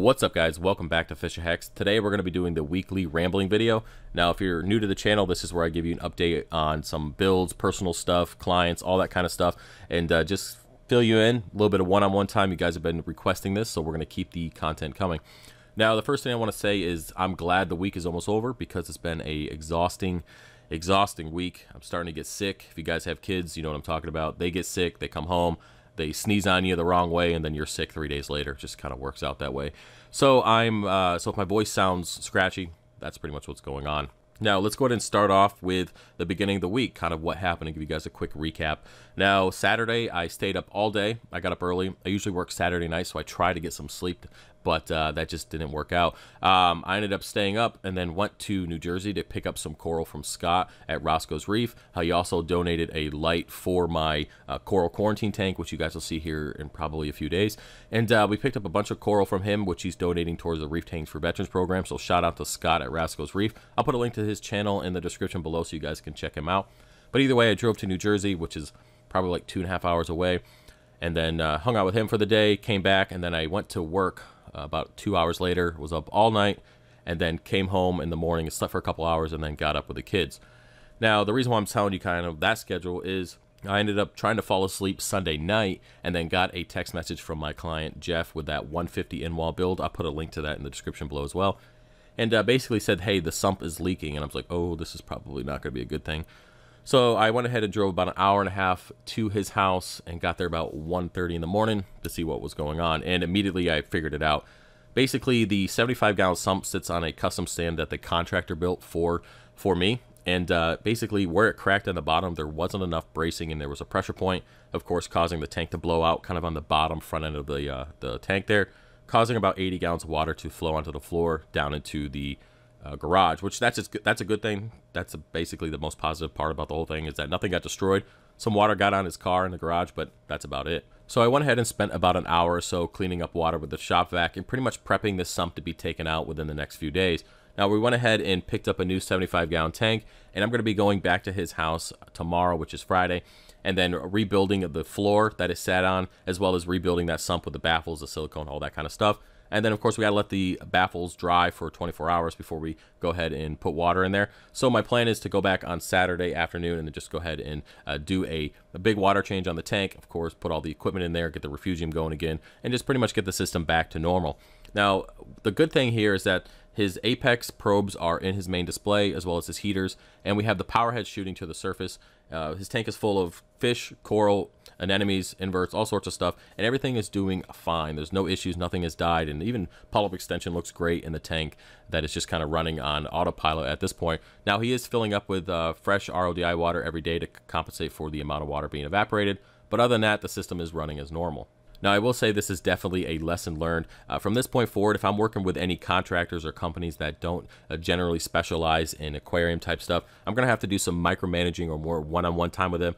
What's up, guys? Welcome back to FishOfHex. Today we're going to be doing the weekly rambling video. Now, if you're new to the channel, this is where I give you an update on some builds, personal stuff, clients, all that kind of stuff, and just fill you in a little bit of one-on-one time. You guys have been requesting this, so we're going to keep the content coming. Now, the first thing I want to say is I'm glad the week is almost over because it's been a exhausting week. I'm starting to get sick. If you guys have kids, you know what I'm talking about. They get sick, they come home, they sneeze on you the wrong way, and then you're sick 3 days later. It just kind of works out that way. So so if my voice sounds scratchy, that's pretty much what's going on. Now, let's go ahead and start off with the beginning of the week, kind of what happened, and give you guys a quick recap. Now, Saturday, I stayed up all day. I got up early. I usually work Saturday night, so I try to get some sleep, but that just didn't work out. I ended up staying up and then went to New Jersey to pick up some coral from Scott at Roscoe's Reef. He also donated a light for my coral quarantine tank, which you guys will see here in probably a few days. And we picked up a bunch of coral from him, which he's donating towards the Reef Tanks for Veterans program. So shout out to Scott at Roscoe's Reef. I'll put a link to his channel in the description below so you guys can check him out. But either way, I drove to New Jersey, which is probably like 2.5 hours away, and then hung out with him for the day, came back, and then I went to work about 2 hours later, was up all night, and then came home in the morning and slept for a couple hours and then got up with the kids. Now, the reason why I'm telling you kind of that schedule is I ended up trying to fall asleep Sunday night and then got a text message from my client, Jeff, with that 150 in-wall build. I'll put a link to that in the description below as well. And basically said, hey, the sump is leaking. And I was like, oh, this is probably not going to be a good thing. So I went ahead and drove about an hour and a half to his house and got there about 1:30 in the morning to see what was going on. And immediately I figured it out. Basically, the 75-gallon sump sits on a custom stand that the contractor built for me. And basically, where it cracked on the bottom, there wasn't enough bracing, and there was a pressure point, of course, causing the tank to blow out kind of on the bottom front end of the tank there, causing about 80 gallons of water to flow onto the floor down into the garage, which that's a good thing. That's basically the most positive part about the whole thing, is that nothing got destroyed. Some water got on his car in the garage, but that's about it. So I went ahead and spent about an hour or so cleaning up water with the shop vac and pretty much prepping this sump to be taken out within the next few days. Now, we went ahead and picked up a new 75-gallon tank, and I'm going to be going back to his house tomorrow, which is Friday, and then rebuilding the floor that it sat on, as well as rebuilding that sump with the baffles, the silicone, all that kind of stuff. And then, of course, we got to let the baffles dry for 24 hours before we go ahead and put water in there. So my plan is to go back on Saturday afternoon and then just go ahead and do a big water change on the tank. Of course, put all the equipment in there, get the refugium going again, and just pretty much get the system back to normal. Now, the good thing here is that his apex probes are in his main display, as well as his heaters, and we have the power head shooting to the surface. His tank is full of fish, coral, anemones, inverts, all sorts of stuff, and everything is doing fine. There's no issues, nothing has died, and even polyp extension looks great in the tank that is just kind of running on autopilot at this point. Now, he is filling up with fresh RODI water every day to compensate for the amount of water being evaporated, but other than that, the system is running as normal. Now, I will say this is definitely a lesson learned. From this point forward, if I'm working with any contractors or companies that don't generally specialize in aquarium type stuff, I'm going to have to do some micromanaging or more one-on-one time with them,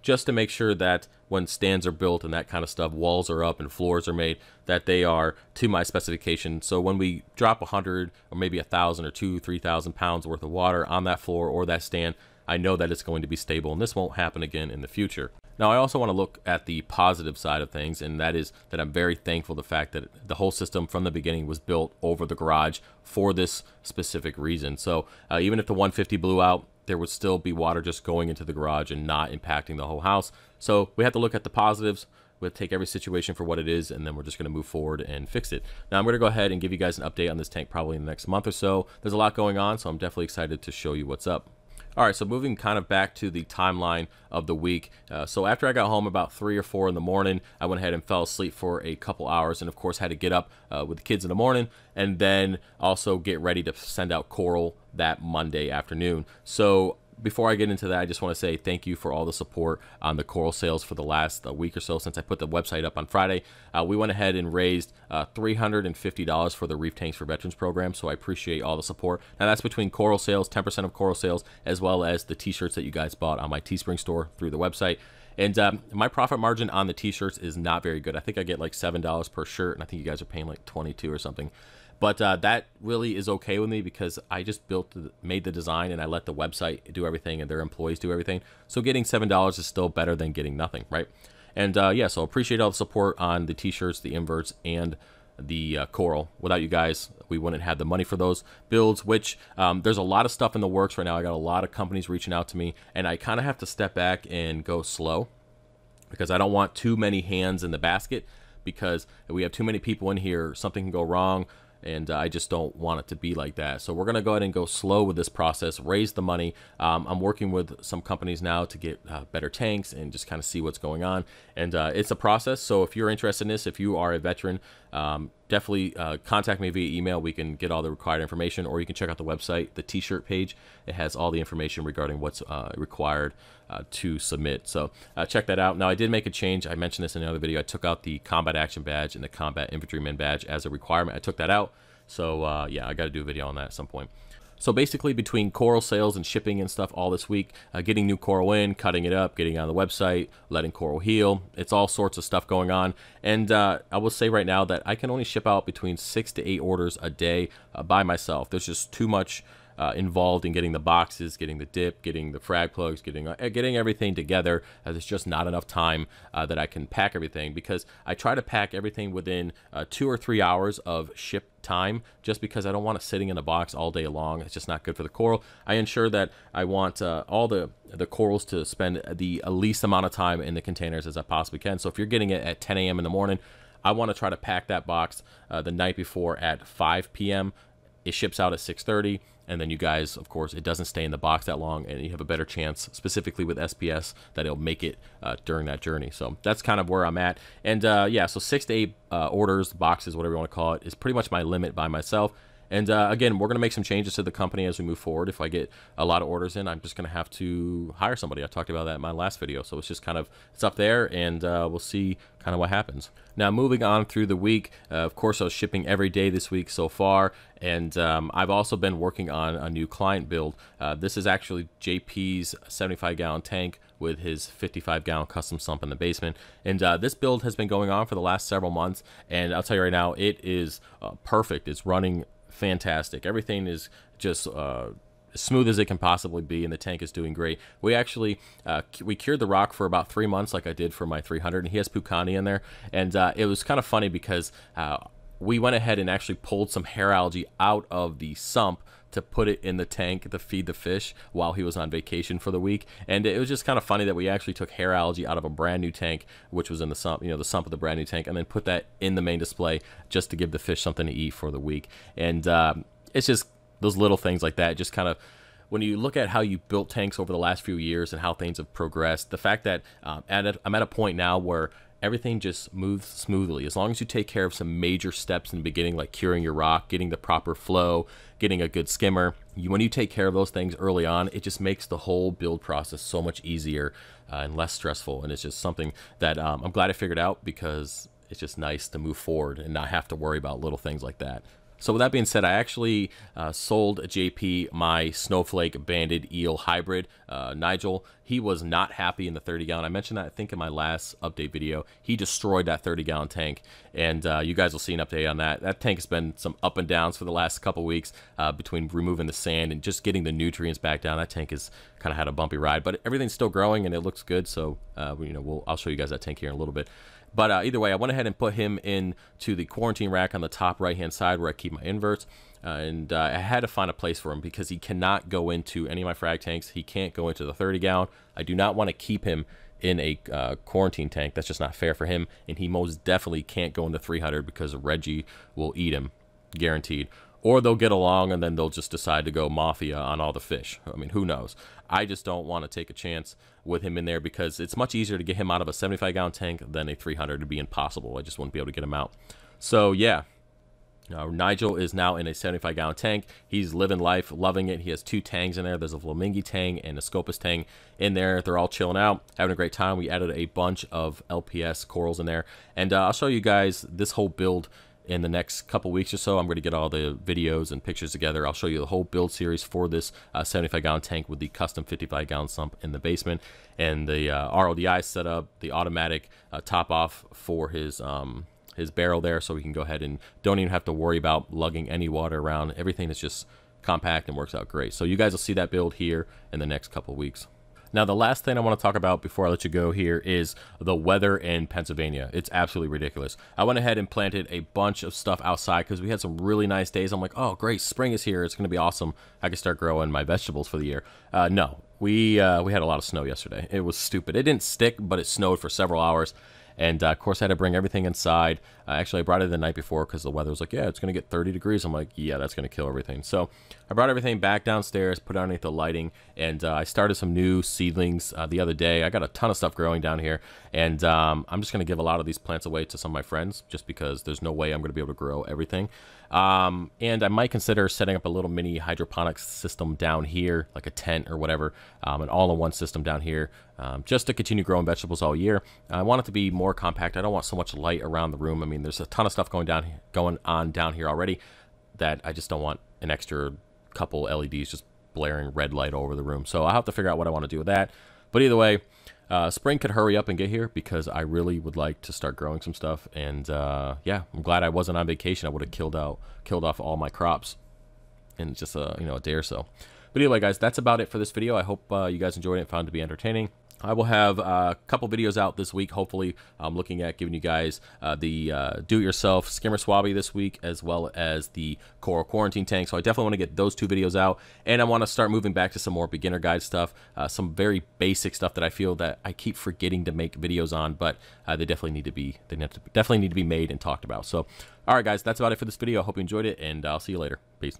just to make sure that when stands are built and that kind of stuff, walls are up and floors are made, that they are to my specification. So when we drop 100 or maybe 1,000 or 2,000, 3,000 pounds worth of water on that floor or that stand, I know that it's going to be stable, and this won't happen again in the future. Now, I also want to look at the positive side of things, and that is that I'm very thankful the fact that the whole system from the beginning was built over the garage for this specific reason. So even if the 150 blew out, there would still be water just going into the garage and not impacting the whole house. So we have to look at the positives. We'll take every situation for what it is, and then we're just going to move forward and fix it. Now, I'm going to go ahead and give you guys an update on this tank probably in the next month or so. There's a lot going on, so I'm definitely excited to show you what's up. All right, so moving kind of back to the timeline of the week. So after I got home about 3 or 4 in the morning, I went ahead and fell asleep for a couple hours, and of course had to get up with the kids in the morning and then also get ready to send out coral that Monday afternoon. So before I get into that, I just want to say thank you for all the support on the coral sales for the last week or so since I put the website up on Friday. We went ahead and raised $350 for the Reef Tanks for Veterans program, so I appreciate all the support. Now, that's between coral sales, 10% of coral sales, as well as the t-shirts that you guys bought on my Teespring store through the website. And my profit margin on the t-shirts is not very good. I think I get like $7 per shirt, and I think you guys are paying like $22 or something. But that really is okay with me because I just made the design and I let the website do everything and their employees do everything. So getting $7 is still better than getting nothing, right? And yeah, so appreciate all the support on the t-shirts, the inverts, and the coral. Without you guys, we wouldn't have the money for those builds, which there's a lot of stuff in the works right now. I got a lot of companies reaching out to me, and I kind of have to step back and go slow because I don't want too many hands in the basket, because if we have too many people in here, something can go wrong, and I just don't want it to be like that. So we're going to go ahead and go slow with this process, raise the money. I'm working with some companies now to get better tanks and just kind of see what's going on. And it's a process. So if you're interested in this, if you are a veteran, definitely contact me via email. We can get all the required information, or you can check out the website, the t-shirt page. It has all the information regarding what's required to submit. So check that out. Now, I did make a change. I mentioned this in another video. I took out the combat action badge and the combat infantryman badge as a requirement. I took that out. So yeah, I got to do a video on that at some point. So basically, between coral sales and shipping and stuff all this week, getting new coral in, cutting it up, getting on the website, letting coral heal, it's all sorts of stuff going on. And I will say right now that I can only ship out between 6 to 8 orders a day by myself. There's just too much involved in getting the boxes, getting the dip, getting the frag plugs, getting everything together. There's just not enough time that I can pack everything, because I try to pack everything within 2 or 3 hours of ship time, just because I don't want it sitting in a box all day long. It's just not good for the coral. I ensure that I want all the corals to spend the least amount of time in the containers as I possibly can. So if you're getting it at 10 a.m. in the morning, I want to try to pack that box the night before at 5 p.m. It ships out at 6:30, and then you guys, of course, it doesn't stay in the box that long, and you have a better chance, specifically with SPS, that it'll make it during that journey. So that's kind of where I'm at. And yeah, so 6 to 8 orders, boxes, whatever you want to call it, is pretty much my limit by myself. And again, we're going to make some changes to the company as we move forward. If I get a lot of orders in, I'm just going to have to hire somebody. I talked about that in my last video. So it's just kind of, it's up there, and we'll see kind of what happens. Now, moving on through the week, of course, I was shipping every day this week so far. And I've also been working on a new client build. This is actually JP's 75-gallon tank with his 55-gallon custom sump in the basement. And this build has been going on for the last several months. And I'll tell you right now, it is perfect. It's running fantastic. Everything is just as smooth as it can possibly be, and the tank is doing great. We actually we cured the rock for about 3 months, like I did for my 300, and he has Pucani in there. And it was kind of funny because we went ahead and actually pulled some hair algae out of the sump to put it in the tank to feed the fish while he was on vacation for the week. And it was just kind of funny that we actually took hair algae out of a brand new tank, which was in the sump, you know, the sump of the brand new tank, and then put that in the main display just to give the fish something to eat for the week. And it's just those little things like that, just kind of, when you look at how you built tanks over the last few years and how things have progressed, the fact that I'm at a point now where everything just moves smoothly. As long as you take care of some major steps in the beginning, like curing your rock, getting the proper flow, getting a good skimmer, when you take care of those things early on, it just makes the whole build process so much easier and less stressful. And it's just something that I'm glad I figured out, because it's just nice to move forward and not have to worry about little things like that. So with that being said, I actually sold JP my Snowflake Banded Eel Hybrid. Nigel, he was not happy in the 30-gallon. I mentioned that, I think, in my last update video. He destroyed that 30-gallon tank, and you guys will see an update on that. That tank has been some up and downs for the last couple weeks between removing the sand and just getting the nutrients back down. That tank has kind of had a bumpy ride, but everything's still growing and it looks good. So you know, I'll show you guys that tank here in a little bit. But either way, I went ahead and put him into the quarantine rack on the top right-hand side where I keep my inverts. And I had to find a place for him because he cannot go into any of my frag tanks. He can't go into the 30-gallon. I do not want to keep him in a quarantine tank. That's just not fair for him. And he most definitely can't go into 300 because Reggie will eat him, guaranteed. Or they'll get along and then they'll just decide to go mafia on all the fish. I mean, who knows? I just don't want to take a chance with him in there because it's much easier to get him out of a 75-gallon tank than a 300. It'd be impossible. I just wouldn't be able to get him out. So, yeah. Nigel is now in a 75-gallon tank. He's living life, loving it. He has 2 tangs in there. There's a Flamingi tang and a Scopus tang in there. They're all chilling out, having a great time. We added a bunch of LPS corals in there. And I'll show you guys this whole build in the next couple weeks or so. I'm going to get all the videos and pictures together. I'll show you the whole build series for this 75-gallon tank with the custom 55-gallon sump in the basement and the RODI setup, the automatic top off for his barrel there, so we can go ahead and don't even have to worry about lugging any water around. Everything is just compact and works out great. So you guys will see that build here in the next couple weeks. Now, the last thing I want to talk about before I let you go here is the weather in Pennsylvania. It's absolutely ridiculous. I went ahead and planted a bunch of stuff outside because we had some really nice days. I'm like, oh, great, spring is here. It's going to be awesome. I can start growing my vegetables for the year. No, we had a lot of snow yesterday. It was stupid. It didn't stick, but it snowed for several hours. And, of course, I had to bring everything inside. Actually, I brought it the night before because the weather was like, yeah, it's going to get 30 degrees. I'm like, yeah, that's going to kill everything. So I brought everything back downstairs, put it underneath the lighting, and I started some new seedlings the other day. I got a ton of stuff growing down here, and I'm just going to give a lot of these plants away to some of my friends just because there's no way I'm going to be able to grow everything. And I might consider setting up a little mini hydroponics system down here, like a tent or whatever, an all-in-one system down here, just to continue growing vegetables all year. I want it to be more compact. I don't want so much light around the room. I mean, there's a ton of stuff going on down here already that I just don't want an extra couple LEDs just blaring red light over the room. So I'll have to figure out what I want to do with that. But either way, spring could hurry up and get here because I really would like to start growing some stuff. And yeah, I'm glad I wasn't on vacation. I would have killed off all my crops in just a day or so. But anyway, guys, that's about it for this video. I hope you guys enjoyed it and found it to be entertaining. I will have a couple videos out this week. Hopefully, I'm looking at giving you guys the do-it-yourself skimmer swabby this week, as well as the coral quarantine tank. So I definitely want to get those two videos out, and I want to start moving back to some more beginner guide stuff, some very basic stuff that I feel that I keep forgetting to make videos on, but they definitely need to be made and talked about. So, all right, guys, that's about it for this video. I hope you enjoyed it, and I'll see you later. Peace.